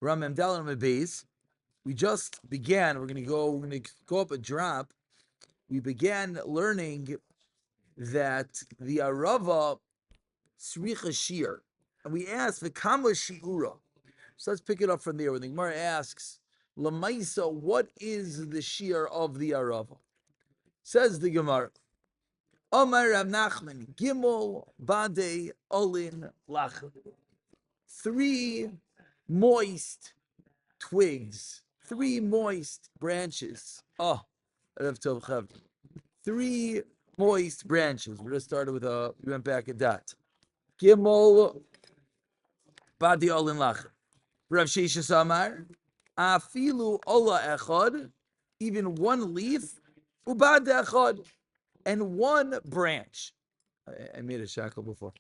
Ramem Dalam Beis. We just began. We're going to go up a drop. We began learning that the Arava Sricha Shir, and we asked the Kama Shiura. So let's pick it up from there. When the Gemara asks, Lamaisa, what is the Shir of the Arava? Says the Gemara, Omar Rav Nachman, Gimel Bade Olin Lach. 3 moist twigs, 3 moist branches. Oh, Rav Tov Chav. 3 moist branches. We just started with we went back at that. Gimel Badi Olin Lach. Rav Sheshes Amar, Afilu Ola Echad, even 1 leaf, Ubad Echad, and 1 branch. I made a shackle before.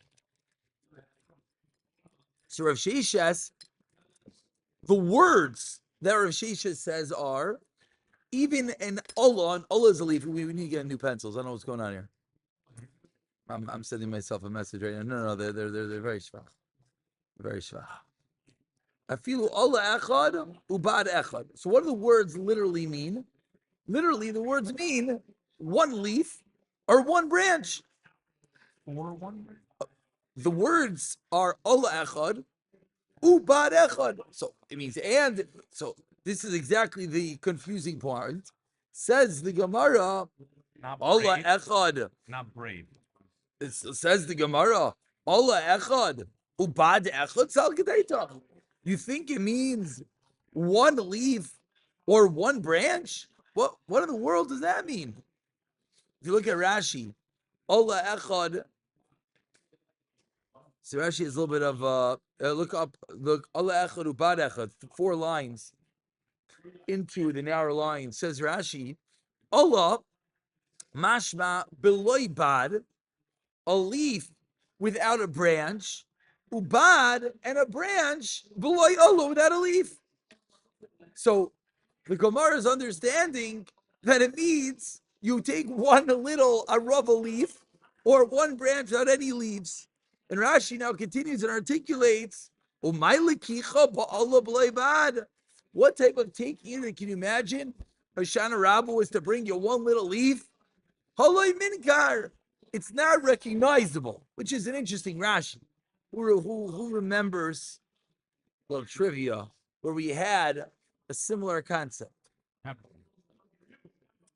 So Rav Sheshes, the words that Rav Sheshes says are, even an Ola is a leaf. We need to get new pencils. I don't know what's going on here. I'm sending myself a message right now. No, they're very schwach. Very schwach. Afilu Ola Echad, Ubad Echad. So what do the words literally mean? Literally, the words mean 1 leaf or 1 branch. Or 1 branch. The words are Ola Echad, Ubad Echad. So it means and. So this is exactly the confusing part. Says the Gemara, Ola Echad. Not brave. It says the Gemara, Ola Echad, Ubad Echad Sal Kedaitach. You think it means 1 leaf or 1 branch? What in the world does that mean? If you look at Rashi, Ola Echad. So Rashi is a little bit of look Ola Echad Ubad Echad, 4 lines into the narrow line. Says Rashi, Ola Mashma Beloy Bad, a leaf without a branch, Ubad, and a branch Beloy Ola without a leaf. So the Gemara is understanding that it means you take 1 little arava leaf or 1 branch without any leaves. And Rashi now continues and articulates, what type of taking can you imagine? Hoshana Rabbah was to bring you 1 little leaf. Haloi minkar. It's not recognizable, which is an interesting Rashi. Who remembers a little trivia where we had a similar concept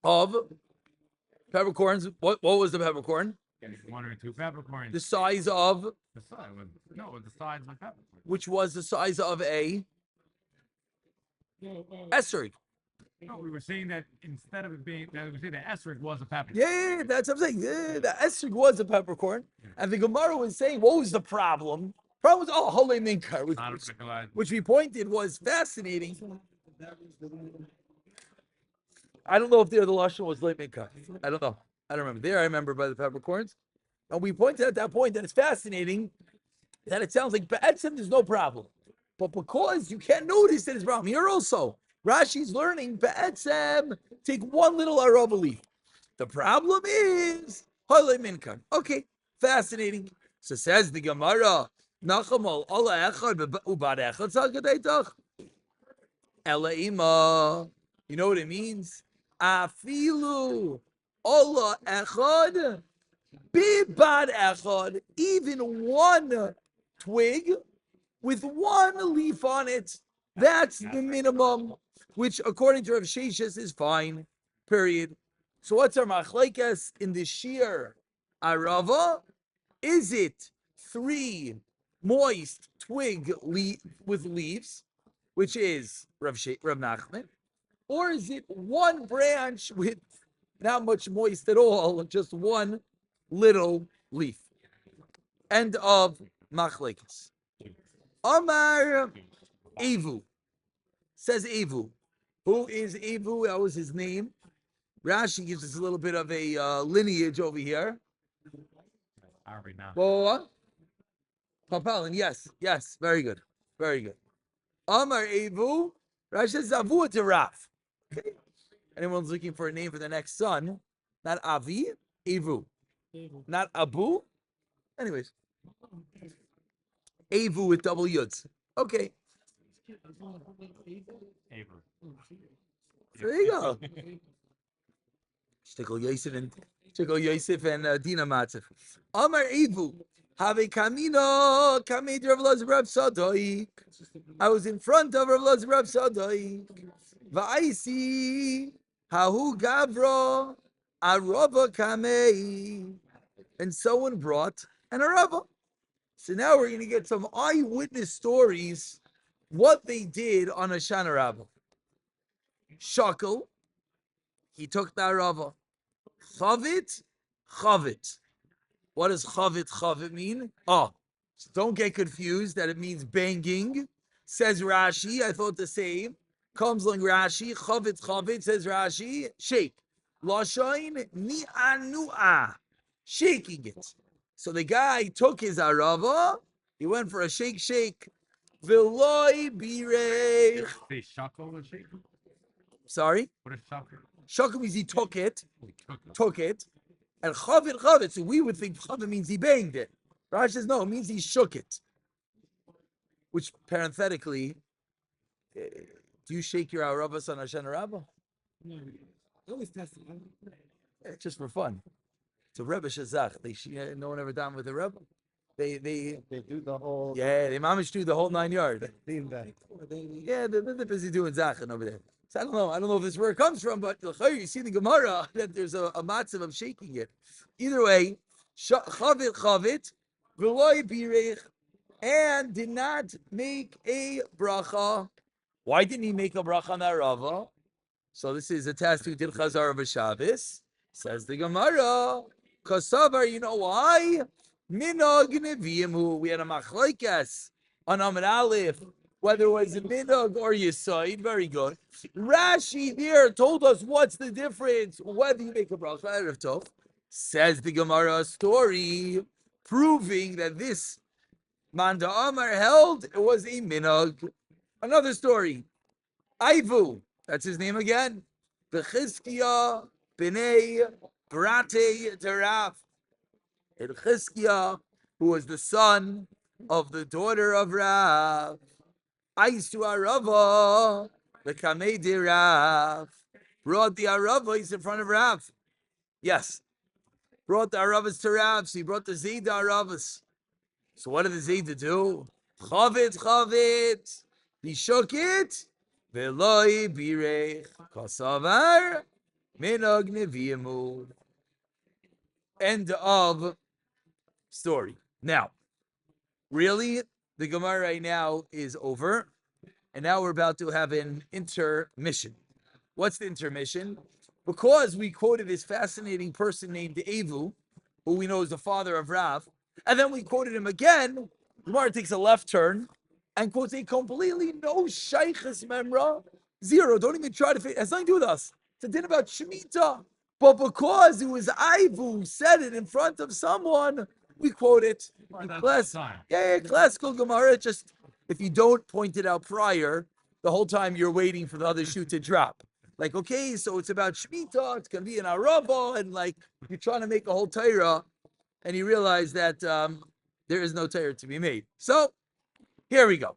of peppercorns. What was the peppercorn? 1 or 2 peppercorns. The size of The size of a peppercorn. which was the size of a esrog. No, we were saying that instead of it being, we were saying that esrog was a peppercorn. Yeah, that's what I'm saying. Yeah, the esrog was a peppercorn, and the Gemara was saying, what was the problem? Problem was halei minkar, which we pointed was fascinating. I don't know if the lashon was halei minkar. I don't know. I don't remember. There, I remember by the peppercorns, and we pointed at that point that it's fascinating that it sounds like ba'etzem there's no problem, but because you can't notice that it's a problem here also. Rashi's learning ba'etzem take 1 little arava leaf. The problem is halei minkar. Okay, fascinating. So says the Gemara, Nachamal Allah echad ubad echad sal kedaitach. Ela ima. You know what it means? Afilu Allah echad bibad echad. Even 1 twig with 1 leaf on it. That's the minimum, which according to Rav Sheshes is fine. Period. So what's our machlekes in the shir arava? Is it 3 moist twig with leaves, which is Rav Nachman, or is it 1 branch with not much moist at all, just 1 little leaf? End of machlekes. Amar Evu. Says Evu. Who is Evu? That was his name. Rashi gives us a little bit of a lineage over here. What? Papalin, yes, very good. Amar Evu. Rashi says Zavu to Raf. Okay. Anyone's looking for a name for the next son? Not Avi, Evu. Not Abu. Anyways. Evu with double yuds. Okay. Aver. There you go. Shtickle Yosef and Dina Matzef. Amar Evu. Have a camino, Kamed Rav Elazar Rav Sadoik. I was in front of Rav Elazar Rav Sadoik. Va'isi Hahu Gavro Arava Kamei. And someone brought an Arava. So now we're going to get some eyewitness stories what they did on a Shana Rabbah. Shakel, he took the Arava. Chavit, chavit. What does chavit mean? Oh, so don't get confused that it means banging. Says Rashi, I thought the same. Comes like Rashi, chavit, says Rashi, shake. Lashain ni'anua, shaking it. So the guy took his arava, he went for a shake. Veloy birech. Say shackle or shake? Sorry? What is shackle? Shakel means he took it. We Took it. And chavit. So we would think chavit means he banged it. Rashi says no, it means he shook it. Which parenthetically, do you shake your aravas on Hashem Rabbah? No, I always test it. It's just for fun. It's a Rebbe Shazach. No one ever done with a Rebbe. They do the whole. yeah, they mamish do the whole 9 yards. They're They're busy doing Zachin over there. So I don't know if this is where it comes from, but you see the Gemara that there's a matzav of shaking it. Either way, chavit, v'loy birech, and did not make a bracha. Why didn't he make a bracha on that Rava? So this is a test who did Chazar of a Shabbos. Says the Gemara, Kasavar, you know why? Minog neviyamu. We had a machlokes on Amud Aleph, whether it was a minog or yisoid. Very good. Rashi there told us what's the difference, whether you make a bracha out of tov. Says the Gemara story, proving that this Manda Amar held it was a minog. Another story. Aivu, that's his name again. Bechizkiah b'nei Brate Teraf. Chizkiah, who was the son of the daughter of Rav. Aisu Arava, the Kamei de Rav. Brought the Aravas in front of Rav. Yes. Brought the Aravas to Rav. So he brought the Zayda Aravas. So what did the Zayda do? Chavit. He shook it. Veloi birech. Kasavar. Minog neviyamu. End of story. Now, really, the Gemara right now is over, and now we're about to have an intermission. What's the intermission? Because we quoted this fascinating person named Evu, who we know is the father of Rav, and then we quoted him again, Gemara takes a left turn and quotes a completely no shaykhis memra, zero. Don't even try to fit. It has nothing to do with us. It's a din about Shemitah. But because it was Ivu who said it in front of someone, we quote it. Classical Gemara. Just if you don't point it out prior, the whole time you're waiting for the other shoe to drop. Like, okay, so it's about Shemitah, it's gonna be an Arava, and like you're trying to make a whole Torah, and you realize that there is no Torah to be made. So here we go.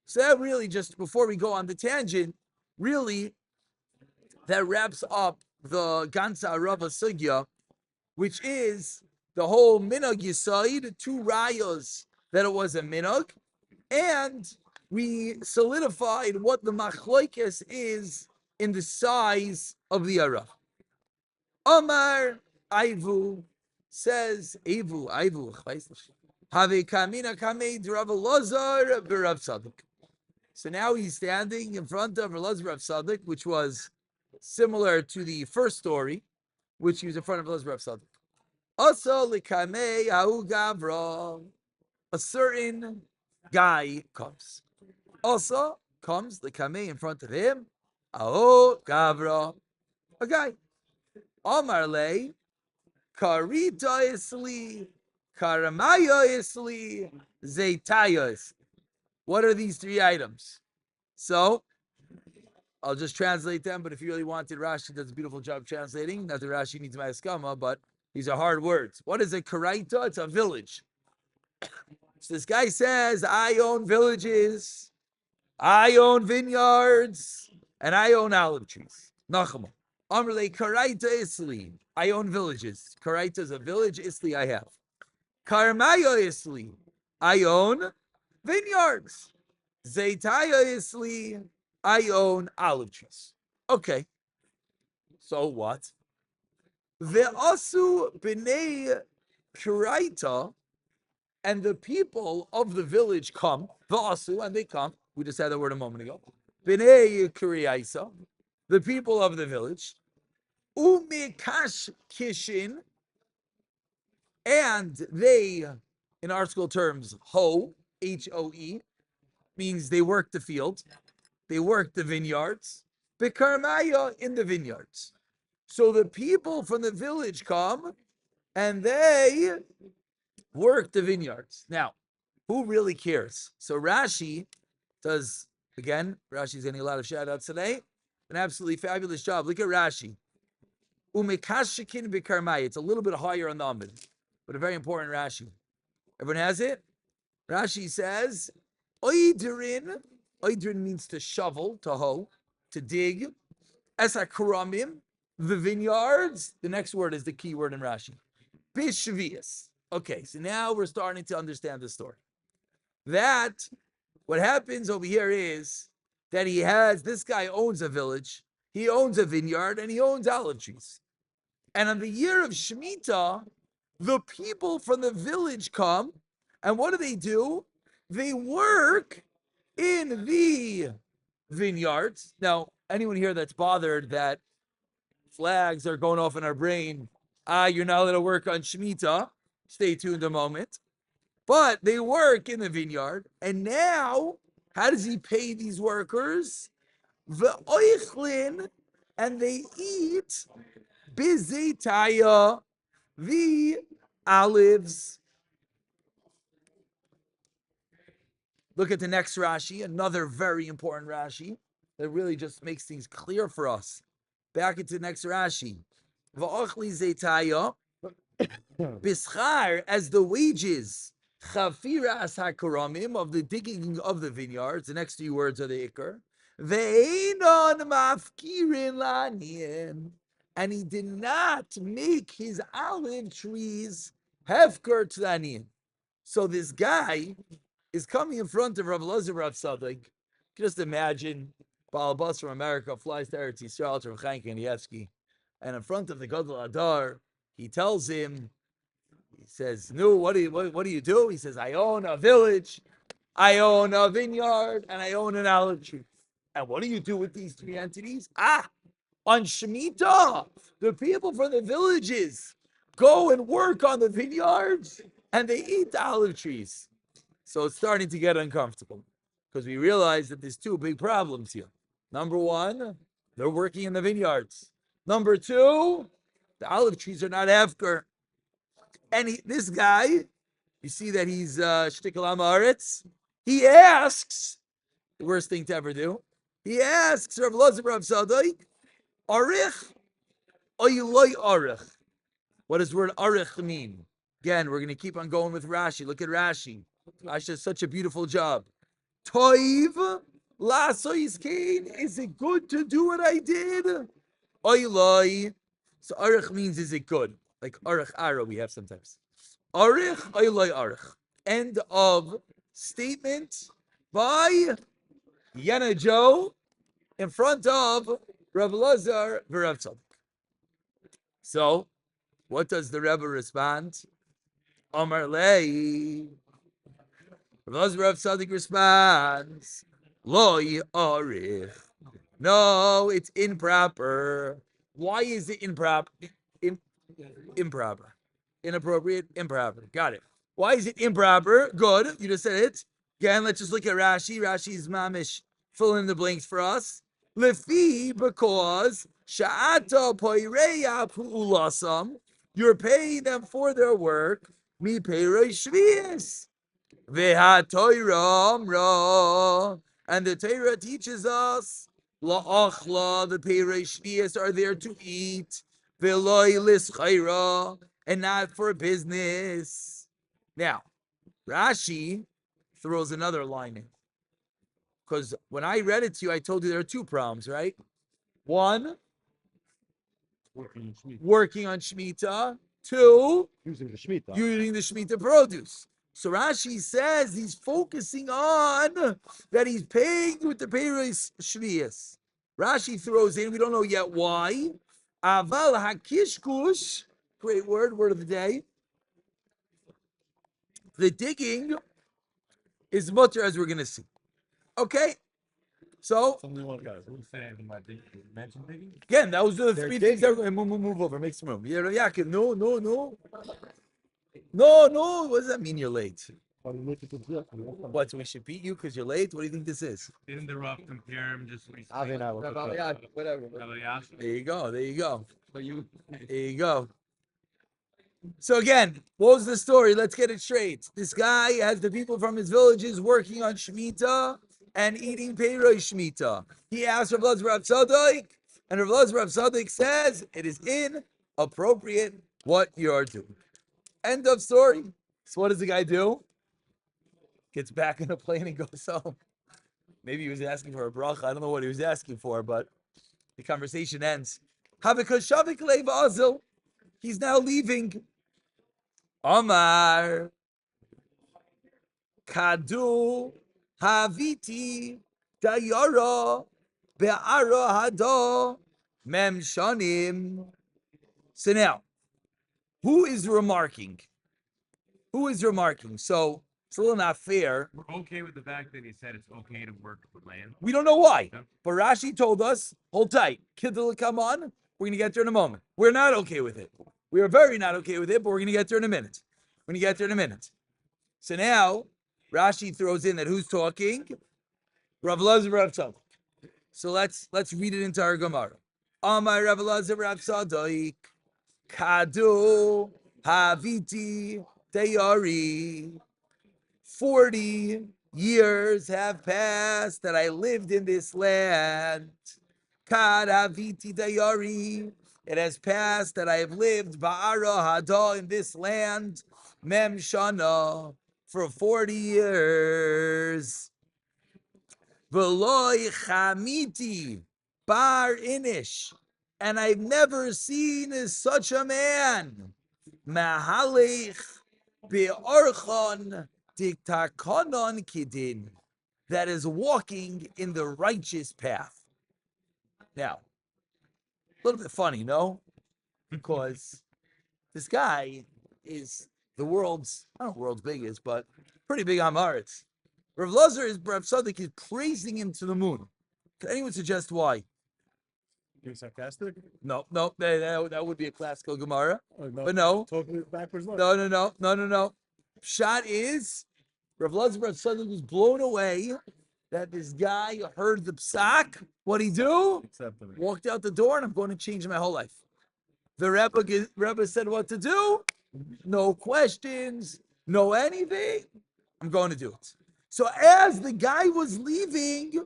So that really, just before we go on the tangent, really that wraps up the Gansa Arava Sugya, which is the whole Minog Yisaid, 2 rayos that it was a Minog, and we solidified what the Machlokes is in the size of the Arav. Omar Aivu says, Aivu, Have Kamina Kamed Rav Elazar B'Rav Tzadok. So now he's standing in front of Rav Elazar Rav Tzadok, which was similar to the first story, which he was in front of Elazar Rav Tzadok. Also, Likamei Hau Gavra, a certain guy comes. Also comes Likamei in front of him, Hau Gavra, a guy. Amar Le, Karita Isli, Karamaya Isli, Zaytaya Isli. What are these 3 items? So, I'll just translate them, but if you really wanted, Rashi does a beautiful job translating. Not that Rashi needs my askama, but these are hard words. What is a karaita? It's a village. So this guy says, I own villages. I own vineyards and I own olive trees. Nachama. Amrle Karaita Isli. I own villages. Karaita is a village. Isli I have. Karmaya Isli. I own vineyards. Zaytaya Isli. I own olive trees. Okay. So what? Ve'asu b'nei Karaita, and the people of the village come. Ve'asu, and they come. We just had that word a moment ago. B'nei Karaita, the people of the village. Umikash kishin, and they, in our school terms, Hoe, means they work the field, they work the vineyards, Bekarmaya, in the vineyards. So the people from the village come and they work the vineyards. Now, who really cares? So Rashi does, again, Rashi's getting a lot of shout outs today. An absolutely fabulous job. Look at Rashi. Umekashikin bekarmai. It's a little bit higher on the Amid, but a very important Rashi. Everyone has it? Rashi says, Oidrin. Oidrin means to shovel, to hoe, to dig. Esakuramim, the vineyards. The next word is the key word in Rashi. Bishvias. Okay, so now we're starting to understand the story. That, what happens over here is that this guy owns a village, he owns a vineyard, and he owns olive trees. And on the year of Shemitah, the people from the village come, and what do? They work in the vineyards. Now, anyone here that's bothered that flags are going off in our brain, you're not allowed to work on Shemitah, stay tuned a moment. But they work in the vineyard, and now, how does he pay these workers? The oichlin, and they eat bizitaya, the olives. Look at the next Rashi, another very important Rashi that really just makes things clear for us. Back into the next Rashi. V'ochli zaytaya, bischar, as the wages, chafiras hakuramim, of the digging of the vineyards. The next few words are the ikar. Ve'enon mafkirin lanien, and he did not make his olive trees hefker tzanian. So this guy is coming in front of Rav Elazar Rav Tzadok. Just imagine, Balabas from America flies to Eretz Yisrael to Rav Chaim Kanievsky, and in front of the Gadol Adar, he tells him, he says, "No, what do you do?" He says, "I own a village, I own a vineyard, and I own an olive tree." And what do you do with these three entities? On Shemitah, the people from the villages go and work on the vineyards, and they eat the olive trees. So it's starting to get uncomfortable because we realize that there's two big problems here. Number one, they're working in the vineyards. Number two, the olive trees are not hefker. And this guy, you see that he's shtickle amaretz. He asks, the worst thing to ever do. He asks Rav Elazar Rav Tzadok, Arich oyloi arich. What does the word arich mean? Again, we're going to keep on going with Rashi. Look at Rashi. Rashi does such a beautiful job. Toiv lasois kain. Is it good to do what I did? Oyloi. So arich means, is it good? Like arich ara we have sometimes. Arich oyloi arich. End of statement by Yana Joe in front of Rav Elazar Rav Tzadok. So, what does the Rebbe respond? Amar lei. Rav Elazar Rav Tzadok responds, Lo arich. No, it's improper. Why is it improper? Improper. Inappropriate, improper. Got it. Why is it improper? Good. You just said it. Again, let's just look at Rashi. Rashi's mamish filling in the blanks for us. Lefi, because sha'ata poireya pu'ulasam, you're paying them for their work. Mi peirei shvius. Veha Torah amra. And the Torah teaches us, la'achla, the peirei shvius are there to eat. Ve'loi lischayra, and not for business. Now, Rashi throws another line in. Because when I read it to you, I told you there are two problems, right? One, working on Shemitah. Two, Using the Shemitah. using the Shemitah produce. So Rashi says he's focusing on that he's paying with the Peiros Shvius. Rashi throws in, we don't know yet why. Aval hakishkush, great word of the day. The digging is mutter, as we're going to see. Okay, so Something you want, guys. Who said anything about digging? Mention digging? again, those are the They're three things that we're going to move over, make some room. Yeah, no. No, what does that mean you're late? What, so we should beat you because you're late? What do you think this is? Didn't the Rav compare him just recently? Whatever. Rabbi Yasser? There you go. So you. There you go. So again, what was the story? Let's get it straight. This guy has the people from his villages working on Shemitah and eating Peiroi Shemitah. He asked Rav Elazar Rav Tzadok, and Rav Elazar Rav Tzadok says it is inappropriate what you're doing. End of story. So what does the guy do? Gets back in the plane and goes home. Maybe he was asking for a bracha. I don't know what he was asking for, but the conversation ends. He's now leaving. Omar Kadu Haviti Dayara Be'ara Hado Mem Shanim. So now, who is remarking? So it's a little not fair. We're okay with the fact that he said it's okay to work with land. We don't know why. Yeah. But Rashi told us, hold tight. Kiddle, come on. We're going to get there in a moment. We're not okay with it. We are very not okay with it, but we're going to get there in a minute. So now, Rashi throws in that who's talking? Rav Elazar Rav Tzadok. So let's read it into our Gemara. Amar Rav Elazar Rav Tzadok, Kadu Haviti Dayari. 40 years have passed that I lived in this land. Kad Haviti Dayari. It has passed that I have lived Ba'ara Hada in this land. Mem Shana for 40 years. Veloy Chamiti Bar Inish. And I've never seen such a man. Mahalech Be'orchon Diktakonon Kidin. That is walking in the righteous path. Now, a little bit funny, no? Because this guy is the world's, I don't know world's biggest, but pretty big on Maritz. Rav Elazar is Rav Tzadok is praising him to the moon. Can anyone suggest why? Being sarcastic? No, that would be a classical Gemara. Or no, But no. Talking backwards. No. Shot is Rav Elazar Rav Tzadok was blown away that this guy heard the psak. What'd he do? Acceptable. Walked out the door, and I'm going to change my whole life. The Rebbe said what to do. No questions, no anything. I'm going to do it. So as the guy was leaving,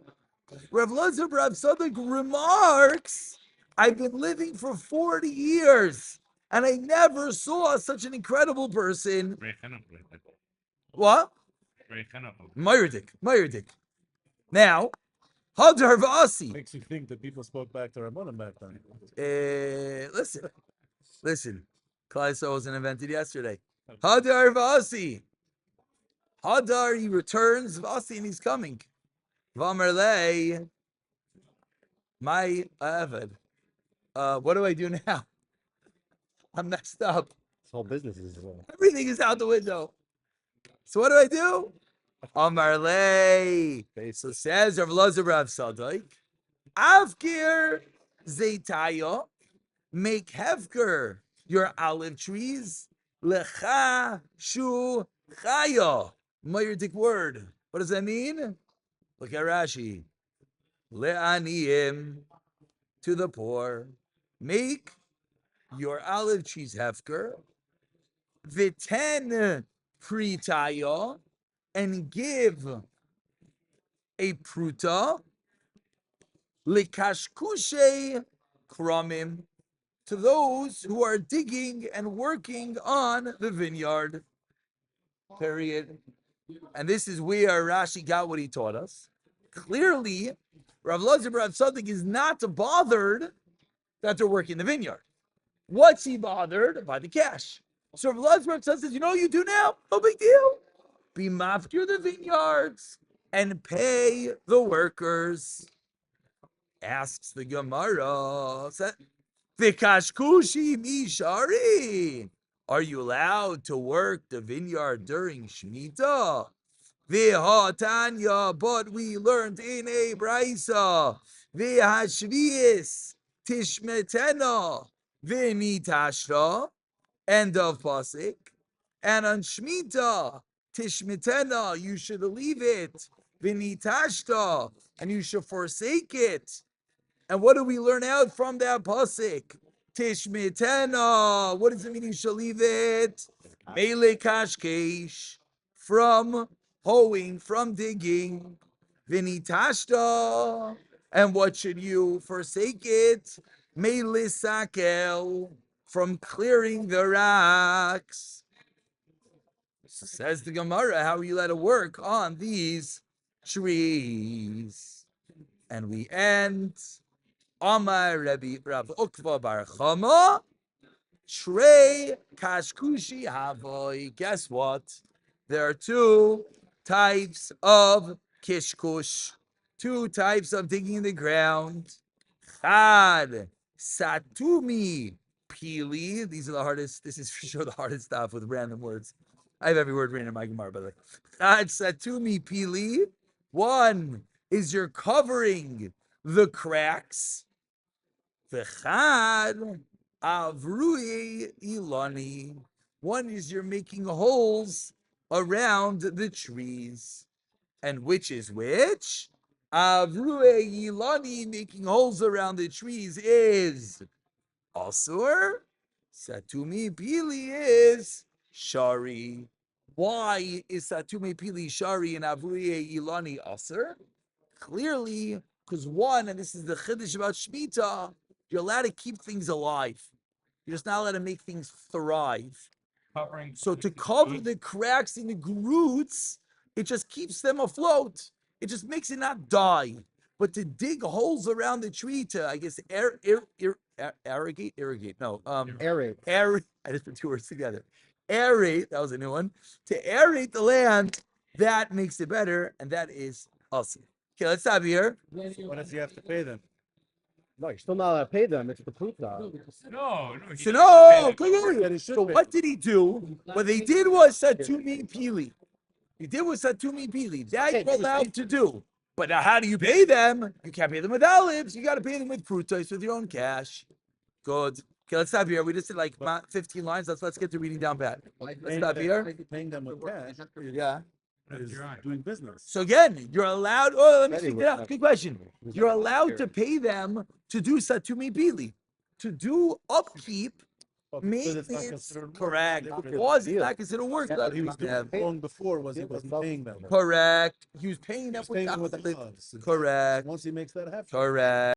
Rav Elazar Rav Tzadok remarks, I've been living for 40 years, and I never saw such an incredible person. What? Meyerdik. Now, Hadar V'asi. Makes you think that people spoke back to Rabbanim back then. Listen. Klaiso wasn't invented yesterday. Hadar V'asi. Hadar, he returns, V'asi, and he's coming. V'amerlei, my Avad. What do I do now? I'm messed up. This whole business is. Everything is out the window. So what do? Amarlei. So says Rav Elazar Rav Tzadok, Avkir Zaytaya, make hefker your olive trees. Lecha shu chaya. Meyerdik word. What does that mean? Look at Rashi. Le'aniyim, to the poor. Make your olive trees hefker. V'ten pritaya, and give a pruta likashkushe kramim, to those who are digging and working on the vineyard. Period. And this is where Rashi got what he taught us. Clearly, Rav Lozer Rav Tzaddik is not bothered that they're working the vineyard. What's he bothered? By the cash. So Rav Lozer Rav Tzaddik says, you know what you do now? No big deal. Be mafkir the vineyards and pay the workers. Asks the Gemara, Vikashkushi mishari. Are you allowed to work the vineyard during Shemitah? V'hatanya, but we learned in a brisa. V'hashvius tishmetena v'nitashra. End of pasuk. And on Shemitah tishmetena, you should leave it. V'nitashta, and you should forsake it. And what do we learn out from that pasuk? Tishmitena. What does it mean you shall leave it? Mele kashkesh, from hoeing, from digging. Vinitashta. And what should you forsake it? Mele sakel, from clearing the rocks. So says the Gemara, how are you let it work on these trees? And we end. Amar Rabbi Rav Ukva Bar Chama, Trey Kashkushi Havoy. Guess what? There are two types of kishkush, two types of digging in the ground. Chad Satumi Pili. These are the hardest. This is for sure the hardest stuff with random words. I have every word written in my Gemara, by the way. Chad Satumi Pili. One is you're covering the cracks. V'chad avrui ilani. One is you're making holes around the trees. And which is which? Avrui ilani, making holes around the trees, is asur. Satumi pili is shari. Why is Satumi pili shari and avrui ilani asur? Clearly, because one, and this is the chiddush about Shemitah, you're allowed to keep things alive. You're just not allowed to make things thrive. So to cover the cracks in the roots, it just keeps them afloat. It just makes it not die. But to dig holes around the tree to, I guess, irrigate. No, aerate. I just put two words together. Aerate. That was a new one. To aerate the land, that makes it better, and that is awesome. Okay, let's stop here. What if you have to pay them? No, you're still not allowed to pay them. It's the proof though. No. So no, So what did he do? What they did was Satumi Pili. He did was Satumi Pili. That you're allowed to do. But now how do you pay them? You can't pay them with olives. You got to pay them with fruitos, with your own cash. Good. Okay, let's stop here. We just did like 15 lines. Let's get to reading down bad. Let's stop here. Paying them with cash Yeah. is doing business. So again, you're allowed. Oh, let me speak it out. Good question. You're allowed to pay them to do Satumi Pili, to do upkeep. Maintenance, correct. Was it not considered work? What he was doing long before was he wasn't paying them. Correct. He was paying them He was paying them with olives. olives. Correct. Once he makes that happen. Correct.